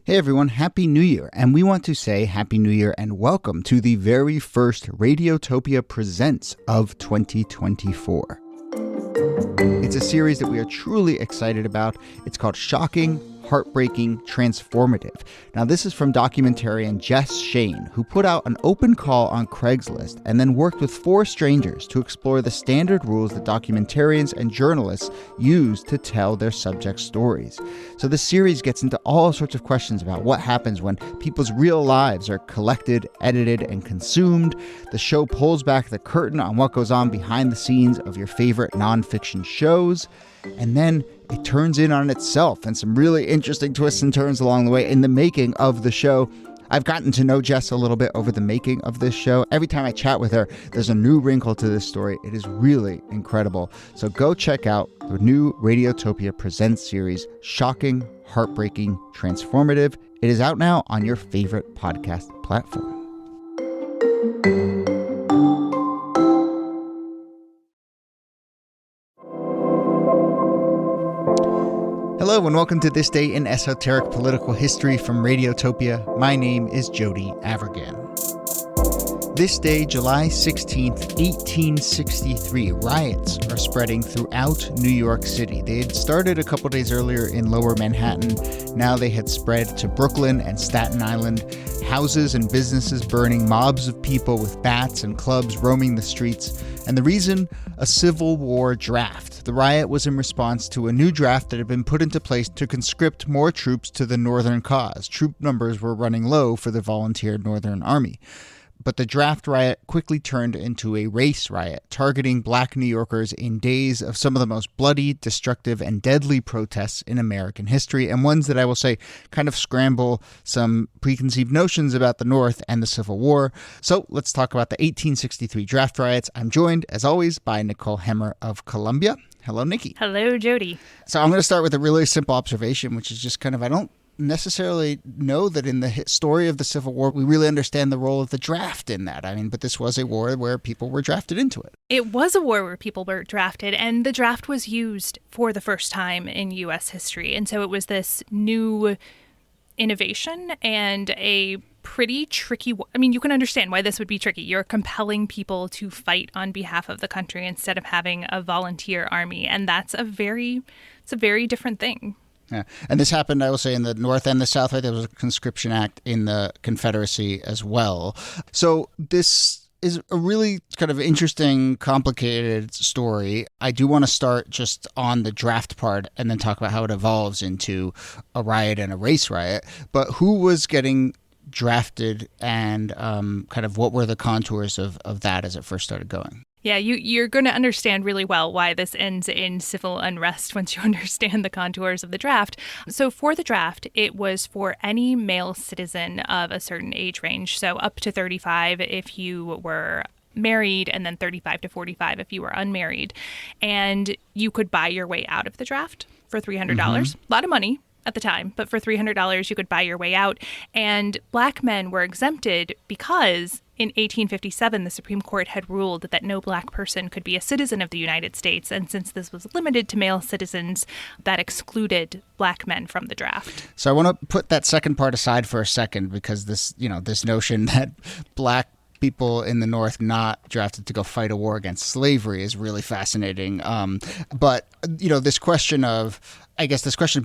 Hey everyone, Happy New Year, and we want to say Happy New Year and welcome to the very first Radiotopia Presents of 2024. It's a series that we are truly excited about. It's called Shocking, Heartbreaking, Transformative. Now, this is from documentarian Jess Shane, who put out an open call on Craigslist and then worked with 4 strangers to explore the standard rules that documentarians and journalists use to tell their subject stories. So this series gets into all sorts of questions about what happens when people's real lives are collected, edited, and consumed. The show pulls back the curtain on what goes on behind the scenes of your favorite nonfiction shows. And then it turns in on itself and some really interesting twists and turns along the way in the making of the show. I've gotten to know Jess a little bit over the making of this show. Every time I chat with her, there's a new wrinkle to this story. It is really incredible. So go check out the new Radiotopia Presents series, Shocking, Heartbreaking, Transformative. It is out now on your favorite podcast platform. Hello and welcome to This Day in Esoteric Political History from Radiotopia. My name is Jody Avirgan. This day, July 16th, 1863, riots are spreading throughout New York City. They had started a couple days earlier in Lower Manhattan. Now they had spread to Brooklyn and Staten Island. Houses and businesses burning, mobs of people with bats and clubs roaming the streets. And the reason? A Civil War draft. The riot was in response to a new draft that had been put into place to conscript more troops to the Northern cause. Troop numbers were running low for the volunteer Northern Army. But the draft riot quickly turned into a race riot, targeting Black New Yorkers in days of some of the most bloody, destructive, and deadly protests in American history, and ones that I will say kind of scramble some preconceived notions about the North and the Civil War. So let's talk about the 1863 draft riots. I'm joined, as always, by Nicole of Columbia. Hello, Nikki. Hello, Jody. So I'm going to start with a really simple observation, which is just kind of, I don't necessarily know that in the story of the Civil War we really understand the role of the draft in that. I mean, but this was a war where people were drafted into it. It was a war where people were drafted, and the draft was used for the first time in U.S. history. And so it was this new innovation and a pretty tricky. I mean, you can understand why this would be tricky. You're compelling people to fight on behalf of the country instead of having a volunteer army. And it's a very different thing. Yeah. And this happened, I will say, in the North and the South. Right? There was a conscription act in the Confederacy as well. So this is a really kind of interesting, complicated story. I do want to start just on the draft part and then talk about how it evolves into a riot and a race riot. But who was getting drafted and kind of what were the contours of that as it first started going? Yeah, you're going to understand really well why this ends in civil unrest once you understand the contours of the draft. So for the draft, it was for any male citizen of a certain age range. So up to 35 if you were married, and then 35 to 45 if you were unmarried. And you could buy your way out of the draft for $300. A lot of money at the time, but for $300 you could buy your way out. And Black men were exempted because in 1857, the Supreme Court had ruled that no Black person could be a citizen of the United States. And since this was limited to male citizens, that excluded Black men from the draft. So I want to put that second part aside for a second, because this notion that Black people in the North not drafted to go fight a war against slavery is really fascinating. But this question of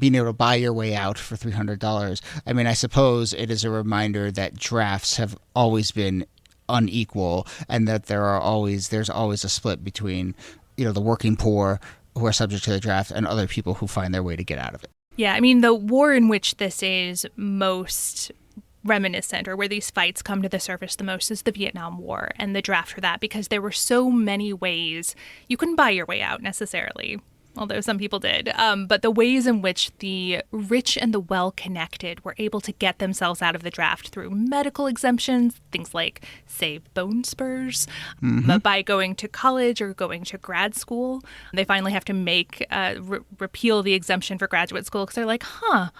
being able to buy your way out for $300. I mean, I suppose it is a reminder that drafts have always been unequal, and that there's always a split between, the working poor who are subject to the draft and other people who find their way to get out of it. Yeah, I mean, the war in which this is most reminiscent, or where these fights come to the surface the most, is the Vietnam War and the draft for that, because there were so many ways you couldn't buy your way out necessarily. Although some people did, but the ways in which the rich and the well-connected were able to get themselves out of the draft through medical exemptions, things like, say, bone spurs, by going to college or going to grad school. They finally have to repeal the exemption for graduate school because they're like, all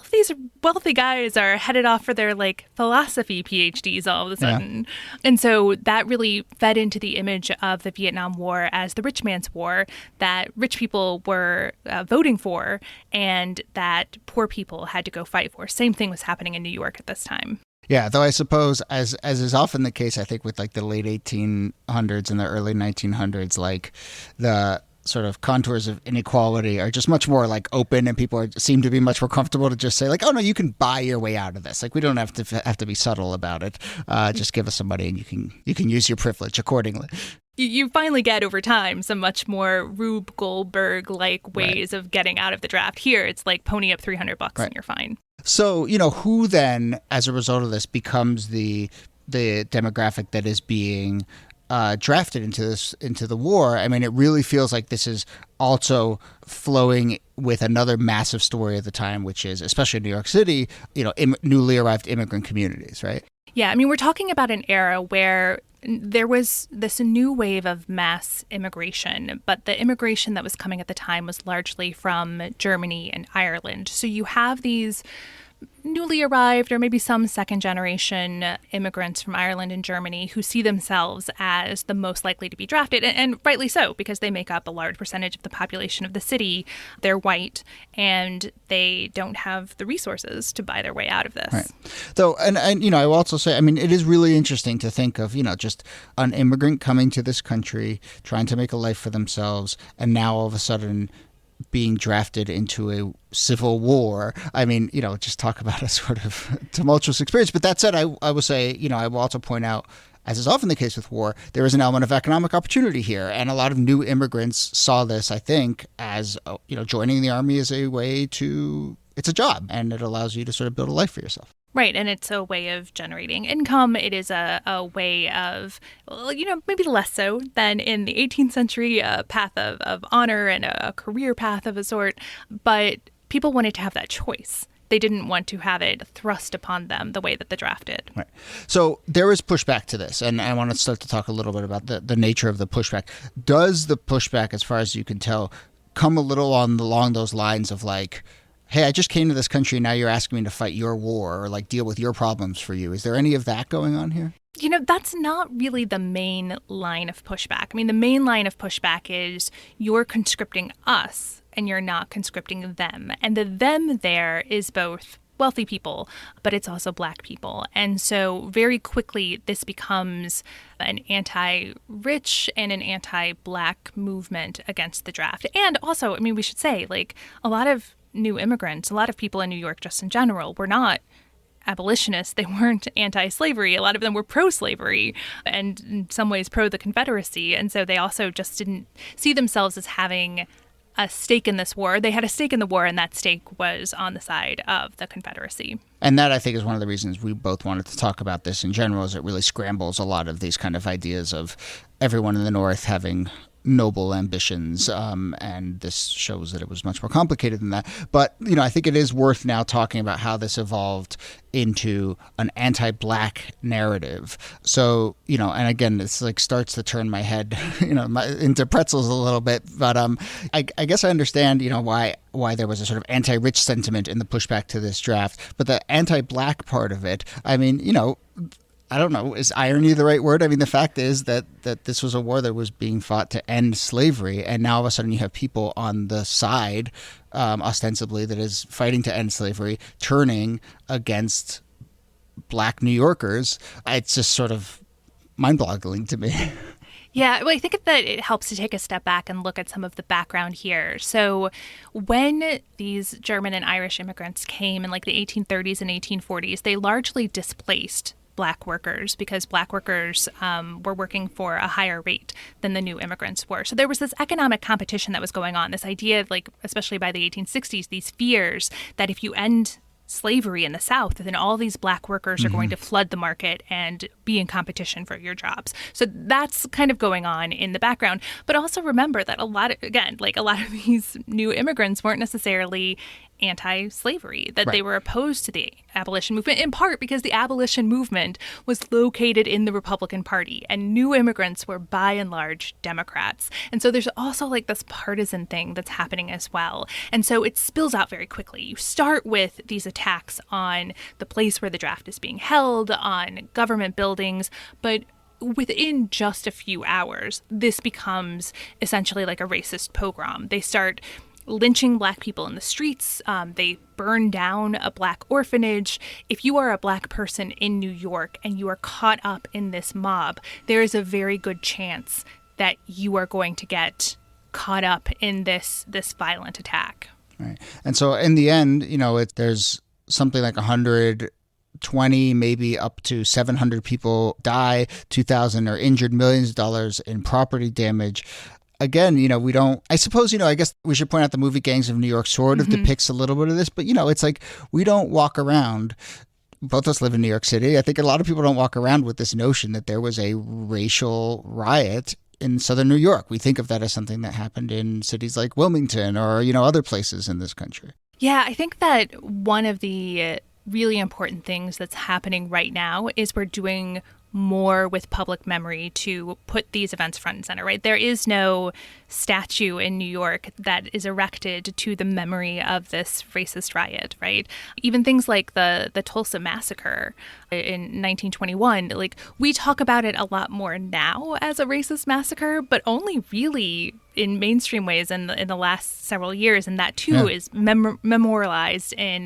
of of these wealthy guys are headed off for their like philosophy PhDs all of a sudden. Yeah. And so that really fed into the image of the Vietnam War as the rich man's war that rich people were voting for and that poor people had to go fight for. Same thing was happening in New York at this time. Yeah, though I suppose, as is often the case, I think with like the late 1800s and the early 1900s, like the sort of contours of inequality are just much more like open, and people seem to be much more comfortable to just say like, oh no, you can buy your way out of this. Like we don't have to be subtle about it. Just give us some money and you can use your privilege accordingly. You finally get over time some much more Rube Goldberg-like ways of getting out of the draft. Here, it's like pony up $300 and you're fine. So, who then, as a result of this, becomes the demographic that is being drafted into the war? I mean, it really feels like this is also flowing with another massive story of the time, which is, especially in New York City, newly arrived immigrant communities, right? Yeah, I mean, we're talking about an era where there was this new wave of mass immigration, but the immigration that was coming at the time was largely from Germany and Ireland. So you have these newly arrived or maybe some second generation immigrants from Ireland and Germany who see themselves as the most likely to be drafted, and rightly so, because they make up a large percentage of the population of the city. They're white and they don't have the resources to buy their way out of this. Right. Though, and I will also say, I mean, it is really interesting to think of, just an immigrant coming to this country, trying to make a life for themselves, and now all of a sudden being drafted into a civil war. I mean, just talk about a sort of tumultuous experience. But that said, I will say, I will also point out, as is often the case with war, there is an element of economic opportunity here. And a lot of new immigrants saw this, I think, as, joining the army is a way to, it's a job and it allows you to sort of build a life for yourself. Right, and it's a way of generating income. It is a way of, maybe less so than in the 18th century, a path of honor and a career path of a sort. But people wanted to have that choice. They didn't want to have it thrust upon them the way that the draft did. Right. So there is pushback to this, and I want to start to talk a little bit about the nature of the pushback. Does the pushback, as far as you can tell, come a little along those lines of like, hey, I just came to this country and now you're asking me to fight your war or like deal with your problems for you? Is there any of that going on here? That's not really the main line of pushback. I mean, the main line of pushback is you're conscripting us and you're not conscripting them. And the them there is both wealthy people, but it's also Black people. And so very quickly, this becomes an anti-rich and an anti-Black movement against the draft. And also, I mean, we should say, like, a lot of new immigrants, a lot of people in New York just in general, were not abolitionists. They weren't anti-slavery. A lot of them were pro-slavery and in some ways pro the Confederacy. And so they also just didn't see themselves as having a stake in this war. They had a stake in the war, and that stake was on the side of the Confederacy. And that, I think, is one of the reasons we both wanted to talk about this in general, is it really scrambles a lot of these kind of ideas of everyone in the North having noble ambitions, and this shows that it was much more complicated than that. But, I think it is worth now talking about how this evolved into an anti-Black narrative. So, and again, this like starts to turn my head, into pretzels a little bit. But I guess I understand, why there was a sort of anti-rich sentiment in the pushback to this draft. But the anti-Black part of it, I mean, I don't know, is irony the right word? I mean, the fact is that this was a war that was being fought to end slavery, and now all of a sudden you have people on the side, ostensibly, that is fighting to end slavery, turning against Black New Yorkers. It's just sort of mind-boggling to me. Yeah, well, I think that it helps to take a step back and look at some of the background here. So when these German and Irish immigrants came in like the 1830s and 1840s, they largely displaced Black workers because Black workers were working for a higher rate than the new immigrants were. So there was this economic competition that was going on, this idea, like, especially by the 1860s, these fears that if you end slavery in the South, then all these Black workers are going to flood the market and be in competition for your jobs. So that's kind of going on in the background. But also remember that a lot of these new immigrants weren't necessarily anti-slavery, that they were opposed to the abolition movement, in part because the abolition movement was located in the Republican Party and new immigrants were by and large Democrats. And so there's also like this partisan thing that's happening as well. And so it spills out very quickly. You start with these attacks on the place where the draft is being held, on government buildings, but within just a few hours, this becomes essentially like a racist pogrom. They start lynching Black people in the streets. They burn down a Black orphanage. If you are a Black person in New York and you are caught up in this mob, there is a very good chance that you are going to get caught up in this violent attack. Right. And so in the end, there's something like 120, maybe up to 700 people die, 2,000 are injured, millions of dollars in property damage. Again, I guess we should point out the movie Gangs of New York sort of depicts a little bit of this, but, it's like we don't walk around. Both of us live in New York City. I think a lot of people don't walk around with this notion that there was a racial riot in southern New York. We think of that as something that happened in cities like Wilmington or, other places in this country. Yeah, I think that one of the really important things that's happening right now is we're doing more with public memory to put these events front and center, right? There is no statue in New York that is erected to the memory of this racist riot, right? Even things like the Tulsa massacre in 1921, like we talk about it a lot more now as a racist massacre, but only really in mainstream ways in the last several years, and that too is memorialized in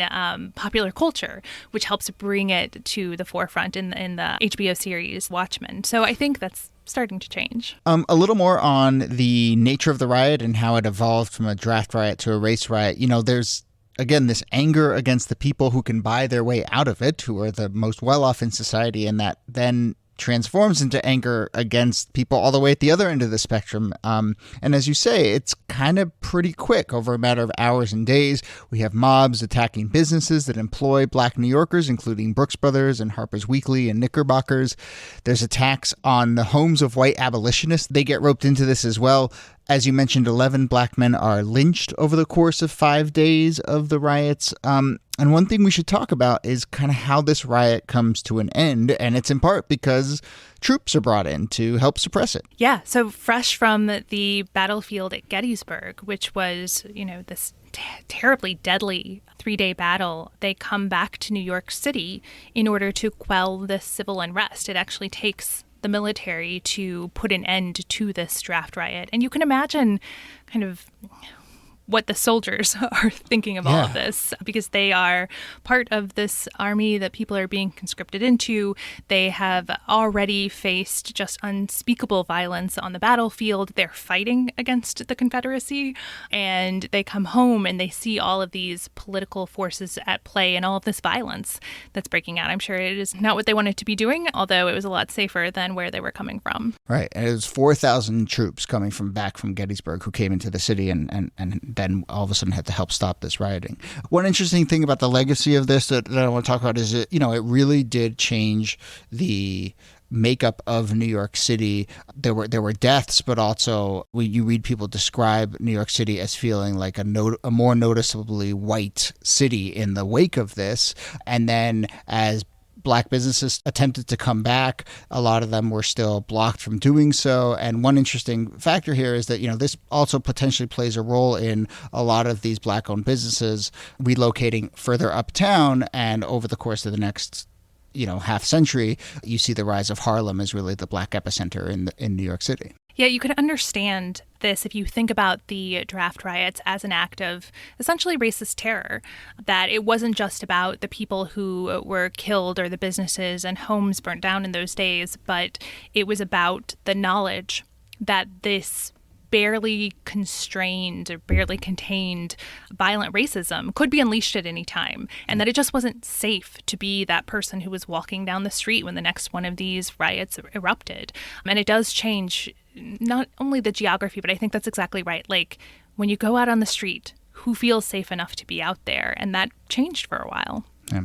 popular culture, which helps bring it to the forefront in the HBO series Watchmen. So I think that's starting to change. A little more on the nature of the riot and how it evolved from a draft riot to a race riot. There's again this anger against the people who can buy their way out of it, who are the most well-off in society, and that then transforms into anger against people all the way at the other end of the spectrum. And as you say, it's kind of pretty quick over a matter of hours and days. We have mobs attacking businesses that employ Black New Yorkers, including Brooks Brothers and Harper's Weekly and Knickerbockers. There's attacks on the homes of white abolitionists. They get roped into this as well. As you mentioned, 11 Black men are lynched over the course of 5 days of the riots. And one thing we should talk about is kind of how this riot comes to an end. And it's in part because troops are brought in to help suppress it. Yeah. So fresh from the battlefield at Gettysburg, which was, this terribly deadly 3-day battle, they come back to New York City in order to quell this civil unrest. It actually takes the military to put an end to this draft riot. And you can imagine kind of what the soldiers are thinking of all of this, because they are part of this army that people are being conscripted into. They have already faced just unspeakable violence on the battlefield. They're fighting against the Confederacy, and they come home and they see all of these political forces at play and all of this violence that's breaking out. I'm sure it is not what they wanted to be doing, although it was a lot safer than where they were coming from. Right. And it was 4,000 troops coming back from Gettysburg who came into the city and then all of a sudden had to help stop this rioting. One interesting thing about the legacy of this that I want to talk about is it really did change the makeup of New York City. There were deaths, but also you read people describe New York City as feeling like a more noticeably white city in the wake of this. And then as Black businesses attempted to come back, a lot of them were still blocked from doing so. And one interesting factor here is that, this also potentially plays a role in a lot of these Black-owned businesses relocating further uptown. And over the course of the next, half century, you see the rise of Harlem as really the Black epicenter in New York City. Yeah, you could understand this if you think about the draft riots as an act of essentially racist terror, that it wasn't just about the people who were killed or the businesses and homes burnt down in those days, but it was about the knowledge that this barely constrained or barely contained violent racism could be unleashed at any time, and that it just wasn't safe to be that person who was walking down the street when the next one of these riots erupted. And it does change not only the geography, but I think that's exactly right. Like when you go out on the street, who feels safe enough to be out there? And that changed for a while. Yeah.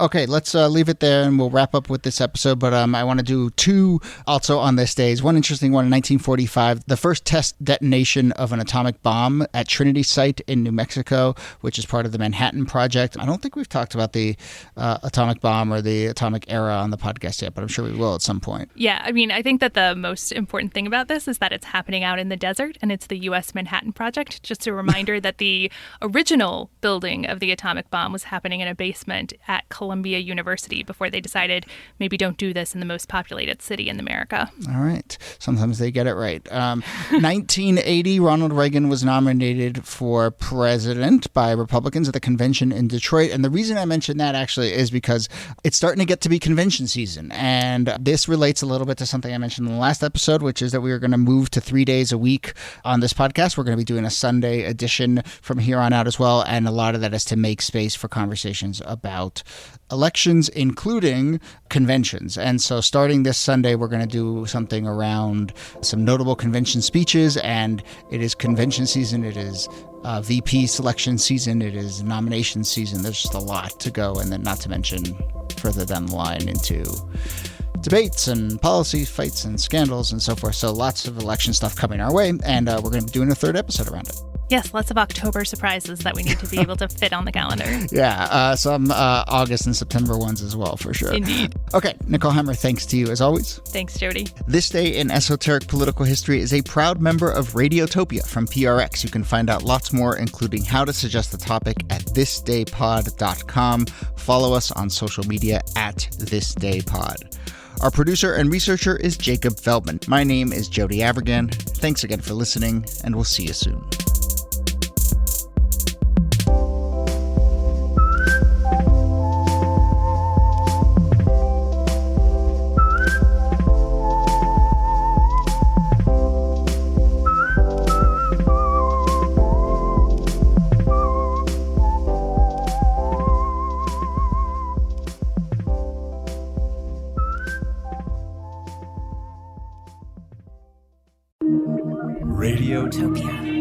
Okay, let's leave it there and we'll wrap up with this episode. But I want to do two also on this day. One interesting one in 1945, the first test detonation of an atomic bomb at Trinity Site in New Mexico, which is part of the Manhattan Project. I don't think we've talked about the atomic bomb or the atomic era on the podcast yet, but I'm sure we will at some point. Yeah, I mean, I think that the most important thing about this is that it's happening out in the desert and it's the U.S. Manhattan Project. Just a reminder that the original building of the atomic bomb was happening in a basement at Columbia University before they decided maybe don't do this in the most populated city in America. All right. Sometimes they get it right. 1980, Ronald Reagan was nominated for president by Republicans at the convention in Detroit. And the reason I mentioned that actually is because it's starting to get to be convention season. And this relates a little bit to something I mentioned in the last episode, which is that we are going to move to 3 days a week on this podcast. We're going to be doing a Sunday edition from here on out as well. And a lot of that is to make space for conversations about elections, including conventions. And so starting this Sunday, we're going to do something around some notable convention speeches, and it is convention season. It is VP selection season. It is nomination season. There's just a lot to go. And then not to mention further down the line into debates and policy fights and scandals and so forth. So lots of election stuff coming our way. And we're going to be doing a third episode around it. Yes, lots of October surprises that we need to be able to fit on the calendar. Yeah, some August and September ones as well, for sure. Indeed. Okay, Nicole Hammer, thanks to you as always. Thanks, Jody. This Day in Esoteric Political History is a proud member of Radiotopia from PRX. You can find out lots more, including how to suggest a topic at thisdaypod.com. Follow us on social media at thisdaypod. Our producer and researcher is Jacob Feldman. My name is Jody Avirgan. Thanks again for listening, and we'll see you soon. Radiotopia.